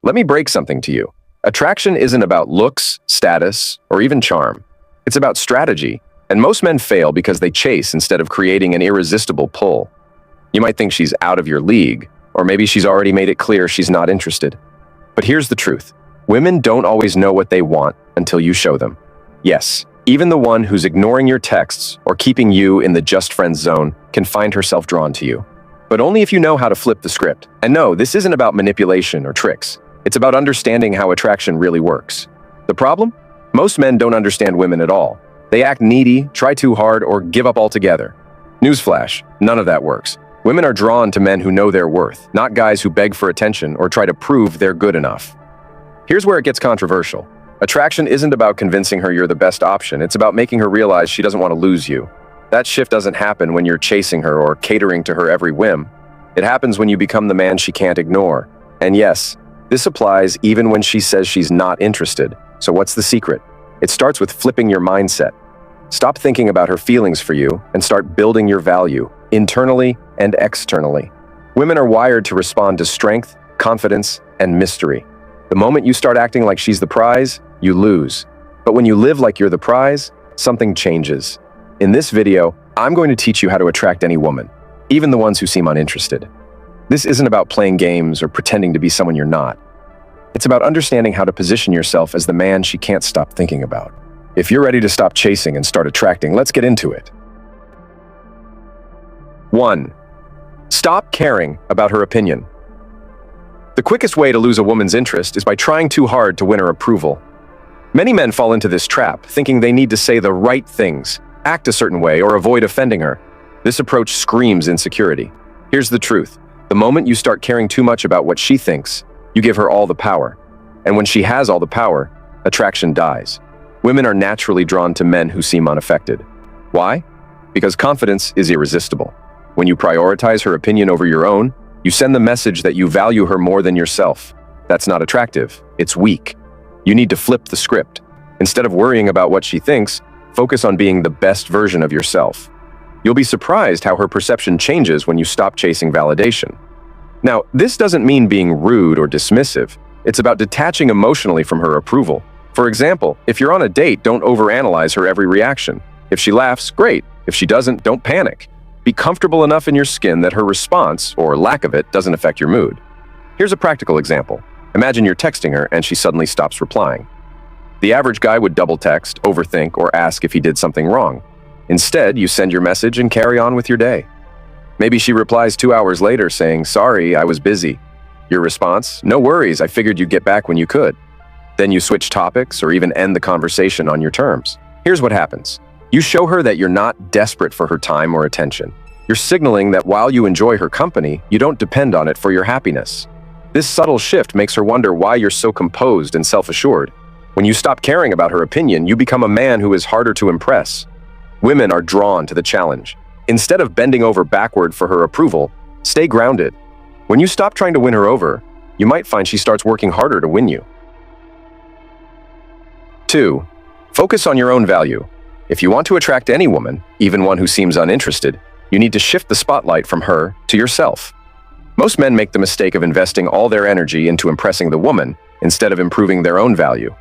Let me break something to you. Attraction isn't about looks, status, or even charm. It's about strategy, and most men fail because they chase instead of creating an irresistible pull. You might think she's out of your league, or maybe she's already made it clear she's not interested. But here's the truth. Women don't always know what they want until you show them. Yes, even the one who's ignoring your texts or keeping you in the just friends zone can find herself drawn to you. But only if you know how to flip the script. And no, this isn't about manipulation or tricks. It's about understanding how attraction really works. The problem? Most men don't understand women at all. They act needy, try too hard, or give up altogether. Newsflash, none of that works. Women are drawn to men who know their worth, not guys who beg for attention or try to prove they're good enough. Here's where it gets controversial. Attraction isn't about convincing her you're the best option. It's about making her realize she doesn't want to lose you. That shift doesn't happen when you're chasing her or catering to her every whim. It happens when you become the man she can't ignore. And yes, this applies even when she says she's not interested. So what's the secret? It starts with flipping your mindset. Stop thinking about her feelings for you and start building your value, internally and externally. Women are wired to respond to strength, confidence, and mystery. The moment you start acting like she's the prize, you lose. But when you live like you're the prize, something changes. In this video, I'm going to teach you how to attract any woman, even the ones who seem uninterested. This isn't about playing games or pretending to be someone you're not. It's about understanding how to position yourself as the man she can't stop thinking about. If you're ready to stop chasing and start attracting, let's get into it. 1. Stop caring about her opinion. The quickest way to lose a woman's interest is by trying too hard to win her approval. Many men fall into this trap, thinking they need to say the right things, act a certain way, or avoid offending her. This approach screams insecurity. Here's the truth. The moment you start caring too much about what she thinks, you give her all the power. And when she has all the power, attraction dies. Women are naturally drawn to men who seem unaffected. Why? Because confidence is irresistible. When you prioritize her opinion over your own, you send the message that you value her more than yourself. That's not attractive. It's weak. You need to flip the script. Instead of worrying about what she thinks, focus on being the best version of yourself. You'll be surprised how her perception changes when you stop chasing validation. Now, this doesn't mean being rude or dismissive. It's about detaching emotionally from her approval. For example, if you're on a date, don't overanalyze her every reaction. If she laughs, great. If she doesn't, don't panic. Be comfortable enough in your skin that her response, or lack of it, doesn't affect your mood. Here's a practical example. Imagine you're texting her and she suddenly stops replying. The average guy would double text, overthink, or ask if he did something wrong. Instead, you send your message and carry on with your day. Maybe she replies 2 hours later saying, "Sorry, I was busy." Your response, "No worries, I figured you'd get back when you could." Then you switch topics or even end the conversation on your terms. Here's what happens. You show her that you're not desperate for her time or attention. You're signaling that while you enjoy her company, you don't depend on it for your happiness. This subtle shift makes her wonder why you're so composed and self-assured. When you stop caring about her opinion, you become a man who is harder to impress. Women are drawn to the challenge. Instead of bending over backward for her approval, stay grounded. When you stop trying to win her over, you might find she starts working harder to win you. 2. Focus on your own value. If you want to attract any woman, even one who seems uninterested, you need to shift the spotlight from her to yourself. Most men make the mistake of investing all their energy into impressing the woman instead of improving their own value.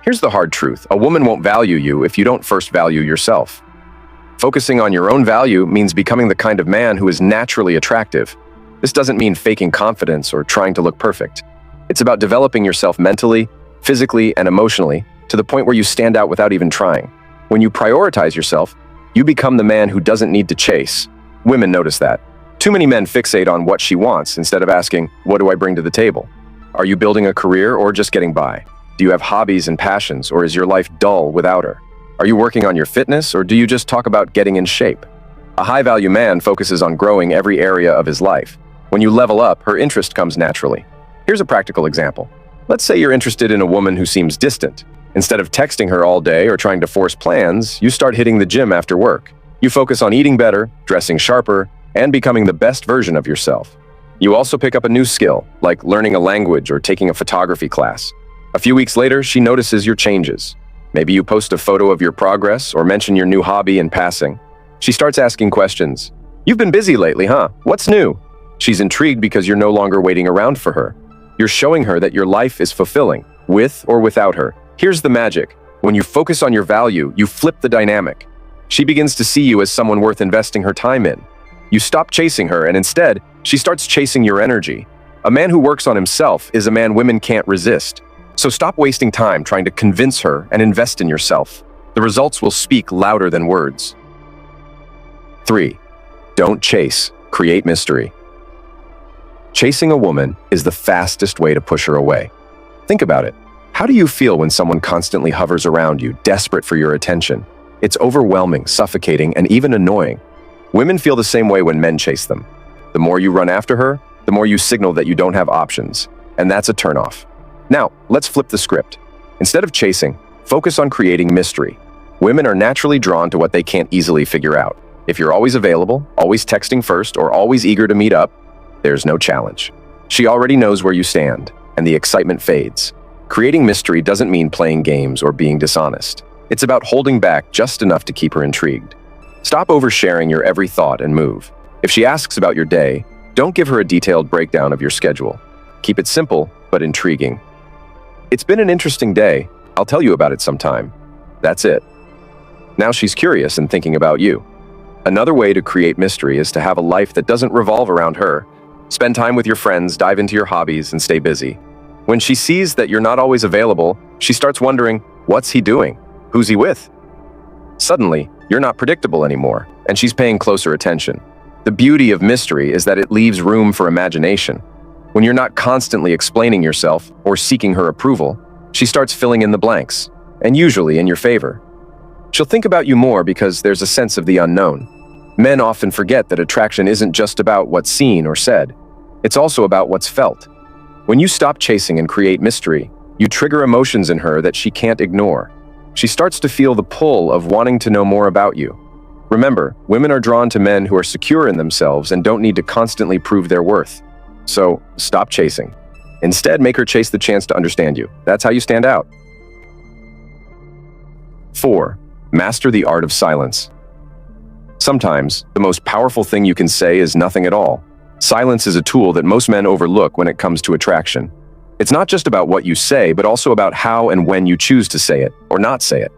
Here's the hard truth. A woman won't value you if you don't first value yourself. Focusing on your own value means becoming the kind of man who is naturally attractive. This doesn't mean faking confidence or trying to look perfect. It's about developing yourself mentally, physically, and emotionally to the point where you stand out without even trying. When you prioritize yourself, you become the man who doesn't need to chase. Women notice that. Too many men fixate on what she wants instead of asking, "What do I bring to the table?" Are you building a career or just getting by? Do you have hobbies and passions, or is your life dull without her? Are you working on your fitness, or do you just talk about getting in shape? A high-value man focuses on growing every area of his life. When you level up, her interest comes naturally. Here's a practical example. Let's say you're interested in a woman who seems distant. Instead of texting her all day or trying to force plans, you start hitting the gym after work. You focus on eating better, dressing sharper, and becoming the best version of yourself. You also pick up a new skill, like learning a language or taking a photography class. A few weeks later, she notices your changes. Maybe you post a photo of your progress or mention your new hobby in passing. She starts asking questions. "You've been busy lately, huh? What's new?" She's intrigued because you're no longer waiting around for her. You're showing her that your life is fulfilling, with or without her. Here's the magic. When you focus on your value, you flip the dynamic. She begins to see you as someone worth investing her time in. You stop chasing her, and instead, she starts chasing your energy. A man who works on himself is a man women can't resist. So stop wasting time trying to convince her and invest in yourself. The results will speak louder than words. 3. Don't chase. Create mystery. Chasing a woman is the fastest way to push her away. Think about it. How do you feel when someone constantly hovers around you, desperate for your attention? It's overwhelming, suffocating, and even annoying. Women feel the same way when men chase them. The more you run after her, the more you signal that you don't have options, and that's a turnoff. Now, let's flip the script. Instead of chasing, focus on creating mystery. Women are naturally drawn to what they can't easily figure out. If you're always available, always texting first, or always eager to meet up, there's no challenge. She already knows where you stand, and the excitement fades. Creating mystery doesn't mean playing games or being dishonest. It's about holding back just enough to keep her intrigued. Stop oversharing your every thought and move. If she asks about your day, don't give her a detailed breakdown of your schedule. Keep it simple, but intriguing. It's been an interesting day. I'll tell you about it sometime. That's it. Now she's curious and thinking about you. Another way to create mystery is to have a life that doesn't revolve around her. Spend time with your friends, dive into your hobbies, and stay busy. When she sees that you're not always available, she starts wondering, what's he doing? Who's he with? Suddenly, you're not predictable anymore, and she's paying closer attention. The beauty of mystery is that it leaves room for imagination. When you're not constantly explaining yourself or seeking her approval, she starts filling in the blanks, and usually in your favor. She'll think about you more because there's a sense of the unknown. Men often forget that attraction isn't just about what's seen or said. It's also about what's felt. When you stop chasing and create mystery, you trigger emotions in her that she can't ignore. She starts to feel the pull of wanting to know more about you. Remember, women are drawn to men who are secure in themselves and don't need to constantly prove their worth. So, stop chasing. Instead, make her chase the chance to understand you. That's how you stand out. 4. Master the art of silence. Sometimes, the most powerful thing you can say is nothing at all. Silence is a tool that most men overlook when it comes to attraction. It's not just about what you say, but also about how and when you choose to say it or not say it.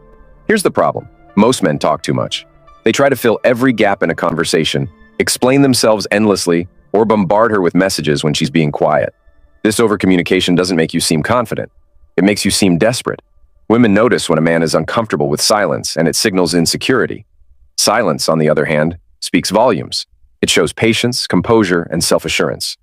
Here's the problem. Most men talk too much. They try to fill every gap in a conversation, explain themselves endlessly, or bombard her with messages when she's being quiet. This overcommunication doesn't make you seem confident. It makes you seem desperate. Women notice when a man is uncomfortable with silence, and it signals insecurity. Silence, on the other hand, speaks volumes. It shows patience, composure, and self-assurance.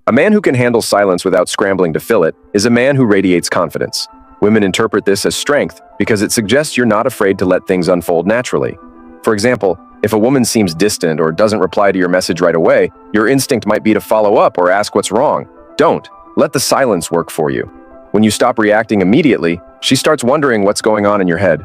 A man who can handle silence without scrambling to fill it is a man who radiates confidence. Women interpret this as strength because it suggests you're not afraid to let things unfold naturally. For example, if a woman seems distant or doesn't reply to your message right away, your instinct might be to follow up or ask what's wrong. Don't. Let the silence work for you. When you stop reacting immediately, she starts wondering what's going on in your head.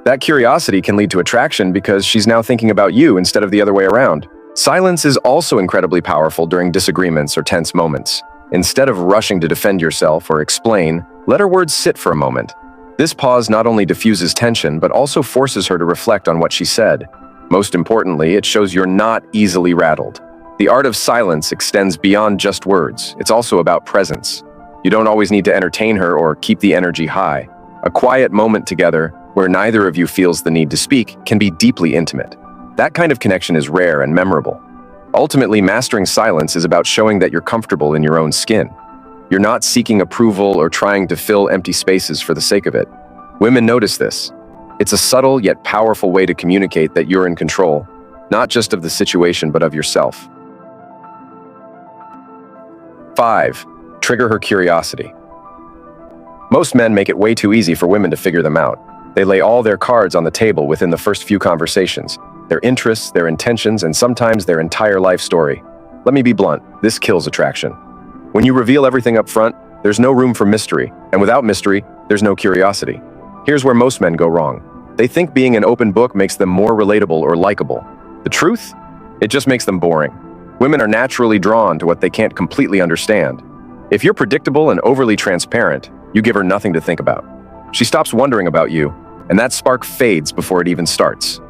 That curiosity can lead to attraction because she's now thinking about you instead of the other way around. Silence is also incredibly powerful during disagreements or tense moments. Instead of rushing to defend yourself or explain, let her words sit for a moment. This pause not only diffuses tension, but also forces her to reflect on what she said. Most importantly, it shows you're not easily rattled. The art of silence extends beyond just words. It's also about presence. You don't always need to entertain her or keep the energy high. A quiet moment together, where neither of you feels the need to speak, can be deeply intimate. That kind of connection is rare and memorable. Ultimately, mastering silence is about showing that you're comfortable in your own skin. You're not seeking approval or trying to fill empty spaces for the sake of it. Women notice this. It's a subtle yet powerful way to communicate that you're in control, not just of the situation but of yourself. 5. Trigger her curiosity. Most men make it way too easy for women to figure them out. They lay all their cards on the table within the first few conversations. Their interests, their intentions, and sometimes their entire life story. Let me be blunt, this kills attraction. When you reveal everything up front, there's no room for mystery, and without mystery, there's no curiosity. Here's where most men go wrong. They think being an open book makes them more relatable or likable. The truth? It just makes them boring. Women are naturally drawn to what they can't completely understand. If you're predictable and overly transparent, you give her nothing to think about. She stops wondering about you, and that spark fades before it even starts.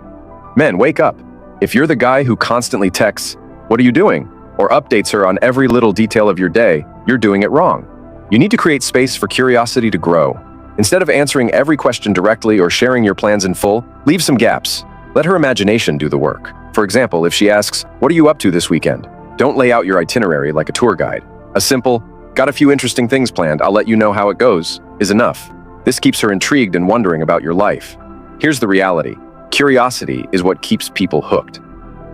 Men, wake up. If you're the guy who constantly texts, "What are you doing?" or updates her on every little detail of your day, you're doing it wrong. You need to create space for curiosity to grow. Instead of answering every question directly or sharing your plans in full, leave some gaps. Let her imagination do the work. For example, if she asks, "What are you up to this weekend?" Don't lay out your itinerary like a tour guide. A simple, "Got a few interesting things planned, I'll let you know how it goes," is enough. This keeps her intrigued and wondering about your life. Here's the reality. Curiosity is what keeps people hooked.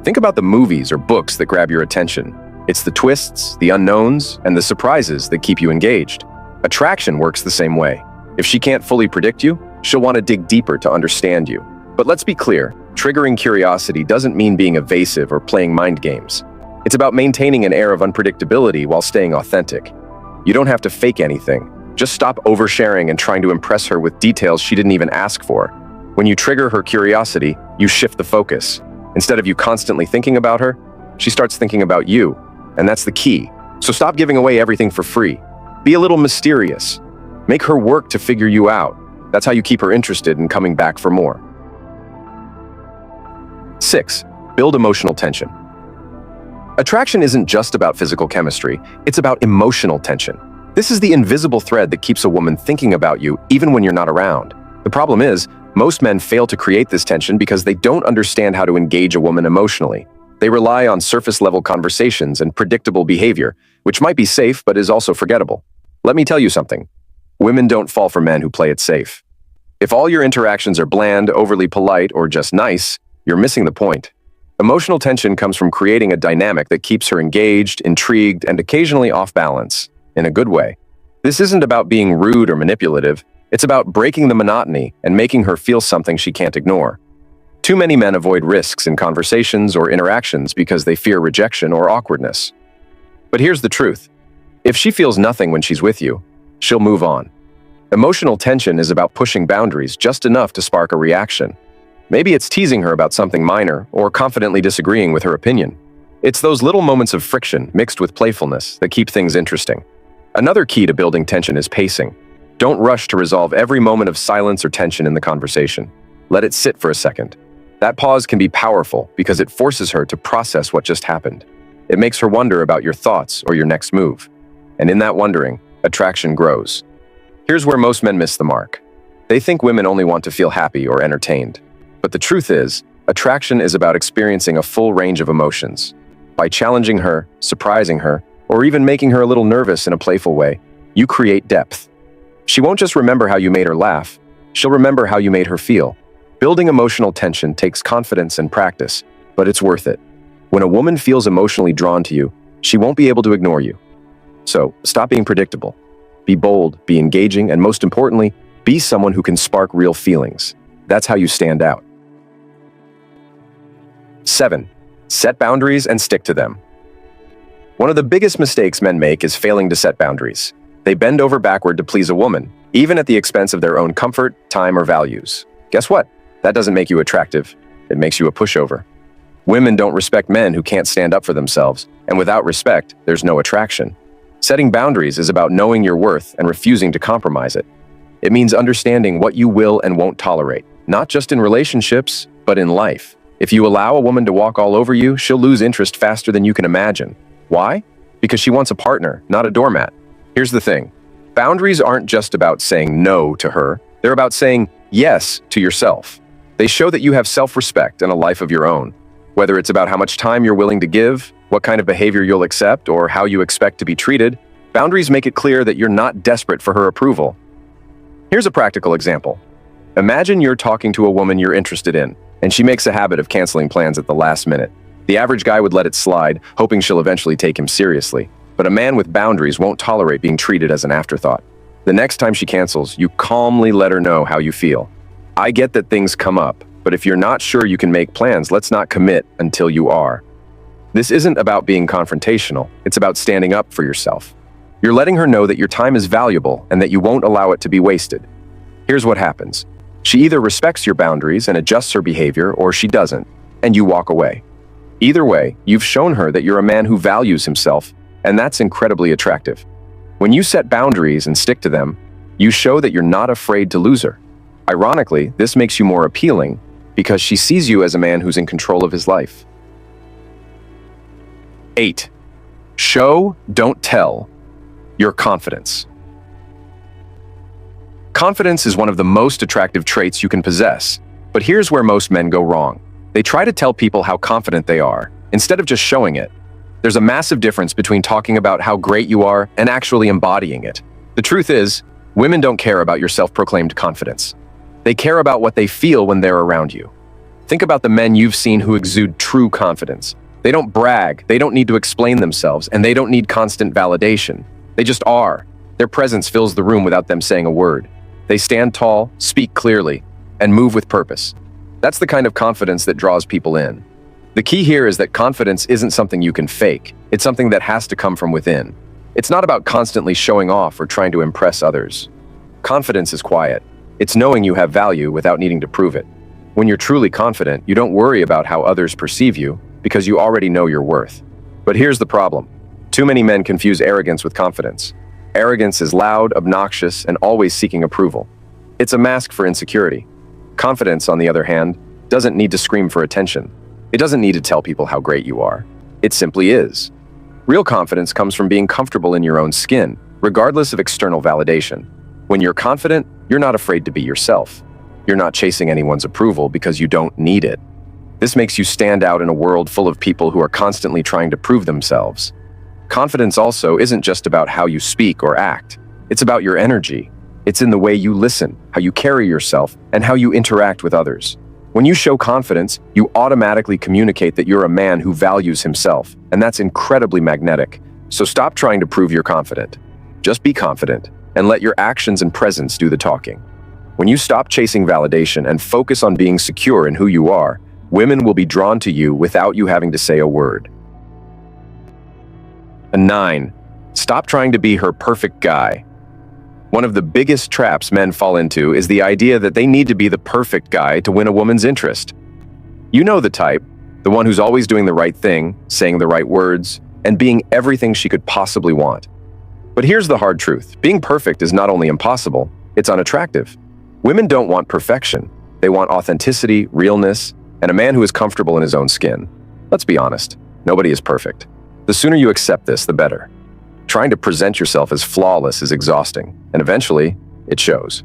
Think about the movies or books that grab your attention. It's the twists, the unknowns, and the surprises that keep you engaged. Attraction works the same way. If she can't fully predict you, she'll want to dig deeper to understand you. But let's be clear, triggering curiosity doesn't mean being evasive or playing mind games. It's about maintaining an air of unpredictability while staying authentic. You don't have to fake anything. Just stop oversharing and trying to impress her with details she didn't even ask for. When you trigger her curiosity, you shift the focus. Instead of you constantly thinking about her, she starts thinking about you. And that's the key. So stop giving away everything for free. Be a little mysterious. Make her work to figure you out. That's how you keep her interested in coming back for more. 6. Build emotional tension. Attraction isn't just about physical chemistry, it's about emotional tension. This is the invisible thread that keeps a woman thinking about you even when you're not around. The problem is, most men fail to create this tension because they don't understand how to engage a woman emotionally. They rely on surface-level conversations and predictable behavior, which might be safe but is also forgettable. Let me tell you something. Women don't fall for men who play it safe. If all your interactions are bland, overly polite, or just nice, you're missing the point. Emotional tension comes from creating a dynamic that keeps her engaged, intrigued, and occasionally off balance, in a good way. This isn't about being rude or manipulative. It's about breaking the monotony and making her feel something she can't ignore. Too many men avoid risks in conversations or interactions because they fear rejection or awkwardness. But here's the truth. If she feels nothing when she's with you, she'll move on. Emotional tension is about pushing boundaries just enough to spark a reaction. Maybe it's teasing her about something minor or confidently disagreeing with her opinion. It's those little moments of friction mixed with playfulness that keep things interesting. Another key to building tension is pacing. Don't rush to resolve every moment of silence or tension in the conversation. Let it sit for a second. That pause can be powerful because it forces her to process what just happened. It makes her wonder about your thoughts or your next move. And in that wondering, attraction grows. Here's where most men miss the mark. They think women only want to feel happy or entertained. But the truth is, attraction is about experiencing a full range of emotions. By challenging her, surprising her, or even making her a little nervous in a playful way, you create depth. She won't just remember how you made her laugh, she'll remember how you made her feel. Building emotional tension takes confidence and practice, but it's worth it. When a woman feels emotionally drawn to you, she won't be able to ignore you. So, stop being predictable. Be bold, be engaging, and most importantly, be someone who can spark real feelings. That's how you stand out. 7. Set boundaries and stick to them. One of the biggest mistakes men make is failing to set boundaries. They bend over backward to please a woman, even at the expense of their own comfort, time, or values. Guess what? That doesn't make you attractive. It makes you a pushover. Women don't respect men who can't stand up for themselves, and without respect, there's no attraction. Setting boundaries is about knowing your worth and refusing to compromise it. It means understanding what you will and won't tolerate, not just in relationships, but in life. If you allow a woman to walk all over you, she'll lose interest faster than you can imagine. Why? Because she wants a partner, not a doormat. Here's the thing. Boundaries aren't just about saying no to her. They're about saying yes to yourself. They show that you have self-respect and a life of your own. Whether it's about how much time you're willing to give, what kind of behavior you'll accept, or how you expect to be treated, boundaries make it clear that you're not desperate for her approval. Here's a practical example. Imagine you're talking to a woman you're interested in, and she makes a habit of canceling plans at the last minute. The average guy would let it slide, hoping she'll eventually take him seriously. But a man with boundaries won't tolerate being treated as an afterthought. The next time she cancels, you calmly let her know how you feel. I get that things come up, but if you're not sure you can make plans, let's not commit until you are. This isn't about being confrontational, it's about standing up for yourself. You're letting her know that your time is valuable and that you won't allow it to be wasted. Here's what happens. She either respects your boundaries and adjusts her behavior, or she doesn't, and you walk away. Either way, you've shown her that you're a man who values himself, and that's incredibly attractive. When you set boundaries and stick to them, you show that you're not afraid to lose her. Ironically, this makes you more appealing because she sees you as a man who's in control of his life. 8. Show, don't tell, your confidence. Confidence is one of the most attractive traits you can possess, but here's where most men go wrong. They try to tell people how confident they are, instead of just showing it. There's a massive difference between talking about how great you are and actually embodying it. The truth is, women don't care about your self-proclaimed confidence. They care about what they feel when they're around you. Think about the men you've seen who exude true confidence. They don't brag, they don't need to explain themselves, and they don't need constant validation. They just are. Their presence fills the room without them saying a word. They stand tall, speak clearly, and move with purpose. That's the kind of confidence that draws people in. The key here is that confidence isn't something you can fake. It's something that has to come from within. It's not about constantly showing off or trying to impress others. Confidence is quiet. It's knowing you have value without needing to prove it. When you're truly confident, you don't worry about how others perceive you because you already know your worth. But here's the problem. Too many men confuse arrogance with confidence. Arrogance is loud, obnoxious, and always seeking approval. It's a mask for insecurity. Confidence, on the other hand, doesn't need to scream for attention. It doesn't need to tell people how great you are. It simply is. Real confidence comes from being comfortable in your own skin, regardless of external validation. When you're confident, you're not afraid to be yourself. You're not chasing anyone's approval because you don't need it. This makes you stand out in a world full of people who are constantly trying to prove themselves. Confidence also isn't just about how you speak or act. It's about your energy. It's in the way you listen, how you carry yourself, and how you interact with others. When you show confidence, you automatically communicate that you're a man who values himself, and that's incredibly magnetic. So stop trying to prove you're confident. Just be confident, and let your actions and presence do the talking. When you stop chasing validation and focus on being secure in who you are, women will be drawn to you without you having to say a word. 9. Stop trying to be her perfect guy. One of the biggest traps men fall into is the idea that they need to be the perfect guy to win a woman's interest. You know the type, the one who's always doing the right thing, saying the right words, and being everything she could possibly want. But here's the hard truth. Being perfect is not only impossible, it's unattractive. Women don't want perfection. They want authenticity, realness, and a man who is comfortable in his own skin. Let's be honest, nobody is perfect. The sooner you accept this, the better. Trying to present yourself as flawless is exhausting, and eventually, it shows.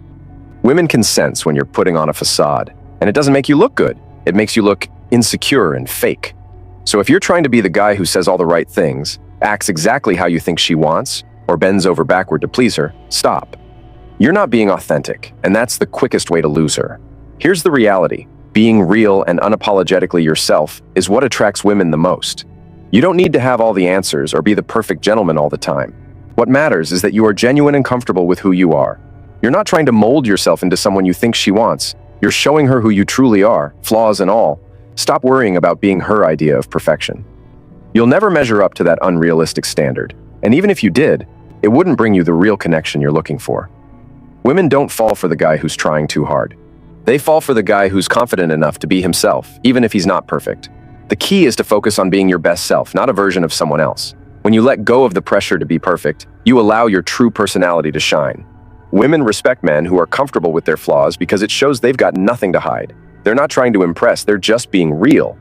Women can sense when you're putting on a facade, and it doesn't make you look good. It makes you look insecure and fake. So if you're trying to be the guy who says all the right things, acts exactly how you think she wants, or bends over backward to please her, stop. You're not being authentic, and that's the quickest way to lose her. Here's the reality. Being real and unapologetically yourself is what attracts women the most. You don't need to have all the answers or be the perfect gentleman all the time. What matters is that you are genuine and comfortable with who you are. You're not trying to mold yourself into someone you think she wants. You're showing her who you truly are, flaws and all. Stop worrying about being her idea of perfection. You'll never measure up to that unrealistic standard, and even if you did, it wouldn't bring you the real connection you're looking for. Women don't fall for the guy who's trying too hard. They fall for the guy who's confident enough to be himself, even if he's not perfect. The key is to focus on being your best self, not a version of someone else. When you let go of the pressure to be perfect, you allow your true personality to shine. Women respect men who are comfortable with their flaws because it shows they've got nothing to hide. They're not trying to impress, they're just being real.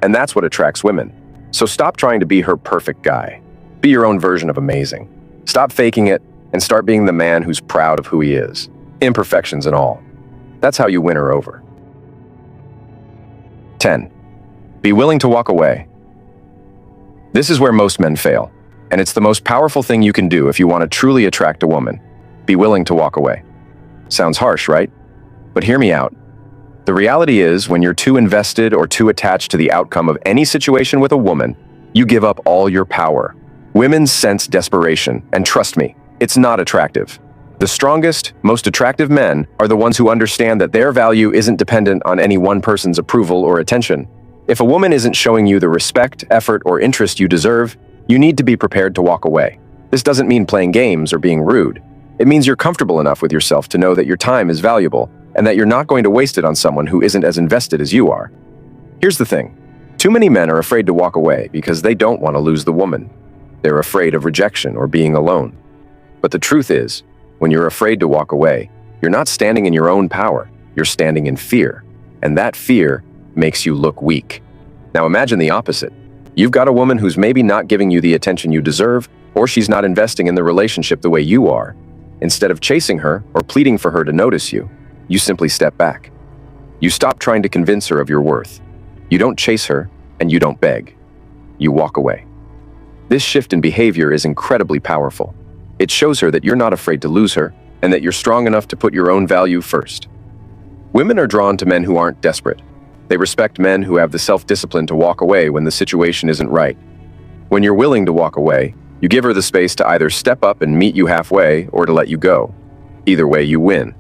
And that's what attracts women. So stop trying to be her perfect guy. Be your own version of amazing. Stop faking it and start being the man who's proud of who he is, imperfections and all. That's how you win her over. 10. Be willing to walk away. This is where most men fail, and it's the most powerful thing you can do if you want to truly attract a woman. Be willing to walk away. Sounds harsh, right? But hear me out. The reality is, when you're too invested or too attached to the outcome of any situation with a woman, you give up all your power. Women sense desperation, and trust me, it's not attractive. The strongest, most attractive men are the ones who understand that their value isn't dependent on any one person's approval or attention. If a woman isn't showing you the respect, effort, or interest you deserve, you need to be prepared to walk away. This doesn't mean playing games or being rude. It means you're comfortable enough with yourself to know that your time is valuable and that you're not going to waste it on someone who isn't as invested as you are. Here's the thing. Too many men are afraid to walk away because they don't want to lose the woman. They're afraid of rejection or being alone. But the truth is, when you're afraid to walk away, you're not standing in your own power. You're standing in fear. And that fear makes you look weak. Now imagine the opposite. You've got a woman who's maybe not giving you the attention you deserve, or she's not investing in the relationship the way you are. Instead of chasing her or pleading for her to notice you, you simply step back. You stop trying to convince her of your worth. You don't chase her, and you don't beg. You walk away. This shift in behavior is incredibly powerful. It shows her that you're not afraid to lose her, and that you're strong enough to put your own value first. Women are drawn to men who aren't desperate. They respect men who have the self-discipline to walk away when the situation isn't right. When you're willing to walk away, you give her the space to either step up and meet you halfway or to let you go. Either way, you win.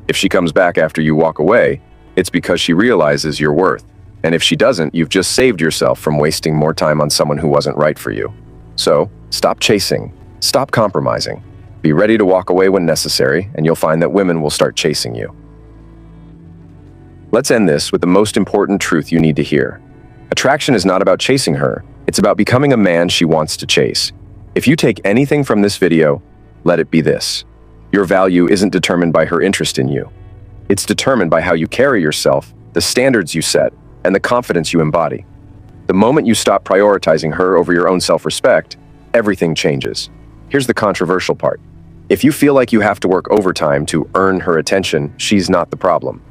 If she comes back after you walk away, it's because she realizes your worth. And if she doesn't, you've just saved yourself from wasting more time on someone who wasn't right for you. So, stop chasing. Stop compromising. Be ready to walk away when necessary, and you'll find that women will start chasing you. Let's end this with the most important truth you need to hear. Attraction is not about chasing her. It's about becoming a man she wants to chase. If you take anything from this video, let it be this. Your value isn't determined by her interest in you. It's determined by how you carry yourself, the standards you set, and the confidence you embody. The moment you stop prioritizing her over your own self-respect, everything changes. Here's the controversial part. If you feel like you have to work overtime to earn her attention, she's not the problem.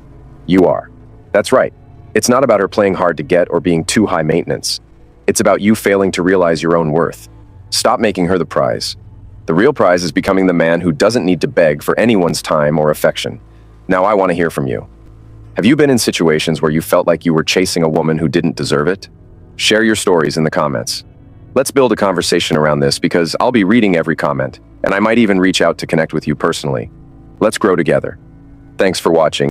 You are. That's right. It's not about her playing hard to get or being too high maintenance. It's about you failing to realize your own worth. Stop making her the prize. The real prize is becoming the man who doesn't need to beg for anyone's time or affection. Now I want to hear from you. Have you been in situations where you felt like you were chasing a woman who didn't deserve it? Share your stories in the comments. Let's build a conversation around this because I'll be reading every comment, and I might even reach out to connect with you personally. Let's grow together. Thanks for watching.